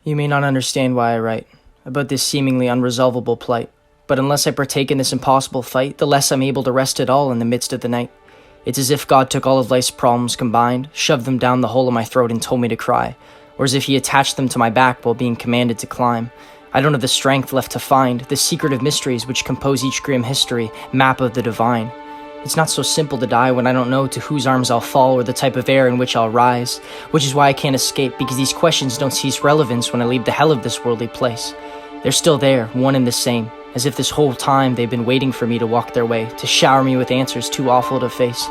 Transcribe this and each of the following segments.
You may not understand why I write about this seemingly unresolvable plight, but unless I partake in this impossible fight, the less I'm able to rest at all in the midst of the night. It's as if God took all of life's problems combined, shoved them down the hole of my throat and told me to cry, or as if he attached them to my back while being commanded to climb. I don't have the strength left to find the secretive mysteries which compose each grim history, map of the divine. It's not so simple to die when I don't know to whose arms I'll fall or the type of air in which I'll rise, which is why I can't escape, because these questions don't cease relevance when I leave the hell of this worldly place. They're still there, one and the same, as if this whole time they've been waiting for me to walk their way, to shower me with answers too awful to face.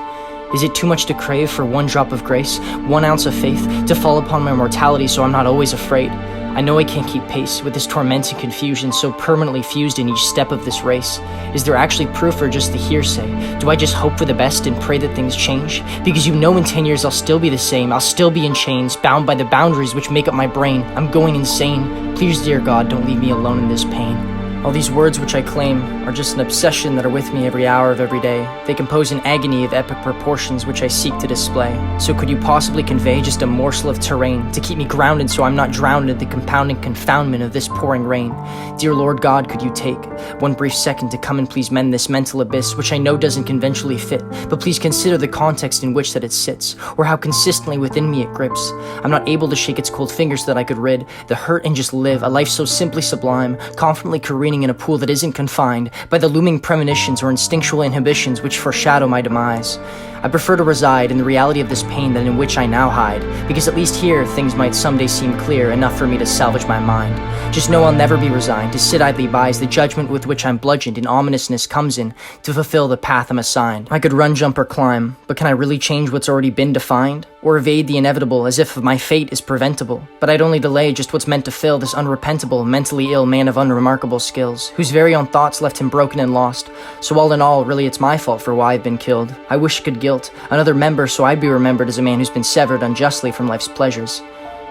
Is it too much to crave for one drop of grace, 1 ounce of faith, to fall upon my mortality so I'm not always afraid? I know I can't keep pace with this tormenting confusion so permanently fused in each step of this race. Is there actually proof or just the hearsay? Do I just hope for the best and pray that things change? Because you know in 10 years I'll still be the same, I'll still be in chains, bound by the boundaries which make up my brain. I'm going insane. Please, dear God, don't leave me alone in this pain. All these words which I claim are just an obsession that are with me every hour of every day. They compose an agony of epic proportions which I seek to display. So could you possibly convey just a morsel of terrain to keep me grounded so I'm not drowned in the compounding confoundment of this pouring rain? Dear Lord God, could you take 1 brief second to come and please mend this mental abyss which I know doesn't conventionally fit, but please consider the context in which that it sits, or how consistently within me it grips. I'm not able to shake its cold fingers so that I could rid the hurt and just live a life so simply sublime, confidently careening in a pool that isn't confined by the looming premonitions or instinctual inhibitions which foreshadow my demise. I prefer to reside in the reality of this pain than in which I now hide, because at least here things might someday seem clear enough for me to salvage my mind. Just know I'll never be resigned to sit idly by as the judgment with which I'm bludgeoned in ominousness comes in to fulfill the path I'm assigned. I could run, jump, or climb, but can I really change what's already been defined? Or evade the inevitable as if my fate is preventable? But I'd only delay just what's meant to fill this unrepentable, mentally ill man of unremarkable skills, whose very own thoughts left him broken and lost. So all in all, really it's my fault for why I've been killed. I wish I could guilt another member so I'd be remembered as a man who's been severed unjustly from life's pleasures.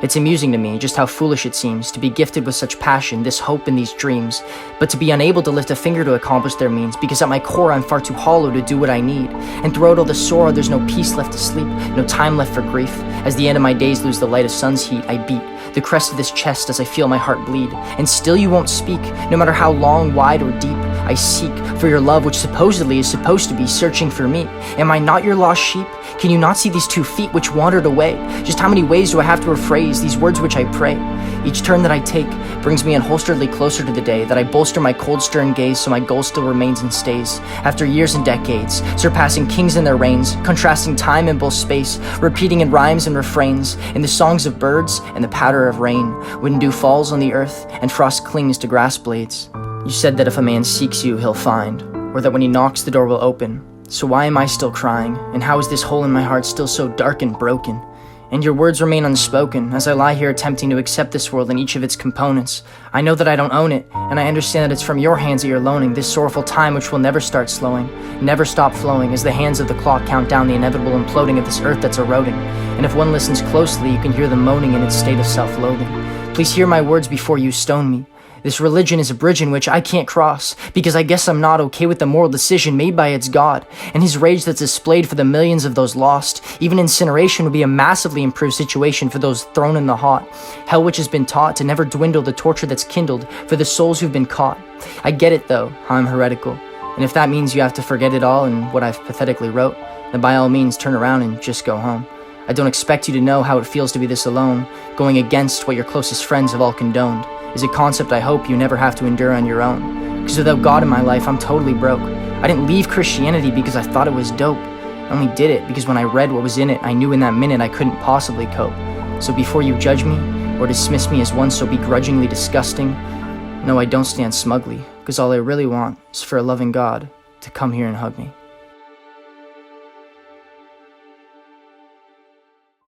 It's amusing to me just how foolish it seems to be gifted with such passion, this hope and these dreams, but to be unable to lift a finger to accomplish their means, because at my core I'm far too hollow to do what I need. And throughout all the sorrow there's no peace left to sleep, no time left for grief. As the end of my days lose the light of sun's heat, I beat the crest of this chest as I feel my heart bleed. And still you won't speak, no matter how long, wide, or deep. I seek for your love which supposedly is supposed to be searching for me. Am I not your lost sheep? Can you not see these 2 feet which wandered away? Just how many ways do I have to rephrase these words which I pray? Each turn that I take brings me unholsteredly closer to the day that I bolster my cold stern gaze so my goal still remains and stays. After years and decades, surpassing kings in their reigns, contrasting time and both space, repeating in rhymes and refrains, in the songs of birds and the patter of rain, when dew falls on the earth and frost clings to grass blades. You said that if a man seeks you, he'll find, or that when he knocks, the door will open. So why am I still crying? And how is this hole in my heart still so dark and broken? And your words remain unspoken as I lie here attempting to accept this world and each of its components. I know that I don't own it, and I understand that it's from your hands that you're loaning this sorrowful time which will never start slowing, never stop flowing as the hands of the clock count down the inevitable imploding of this earth that's eroding. And if one listens closely, you can hear the moaning in its state of self-loathing. Please hear my words before you stone me. This religion is a bridge in which I can't cross, because I guess I'm not okay with the moral decision made by its God, and his rage that's displayed for the millions of those lost. Even incineration would be a massively improved situation for those thrown in the hot. Hell which has been taught to never dwindle the torture that's kindled for the souls who've been caught. I get it though, how I'm heretical, and if that means you have to forget it all and what I've pathetically wrote, then by all means turn around and just go home. I don't expect you to know how it feels to be this alone, going against what your closest friends have all condoned. Is a concept I hope you never have to endure on your own. Because without God in my life, I'm totally broke. I didn't leave Christianity because I thought it was dope. I only did it because when I read what was in it, I knew in that minute I couldn't possibly cope. So before you judge me, or dismiss me as one so begrudgingly disgusting, no, I don't stand smugly, because all I really want is for a loving God to come here and hug me.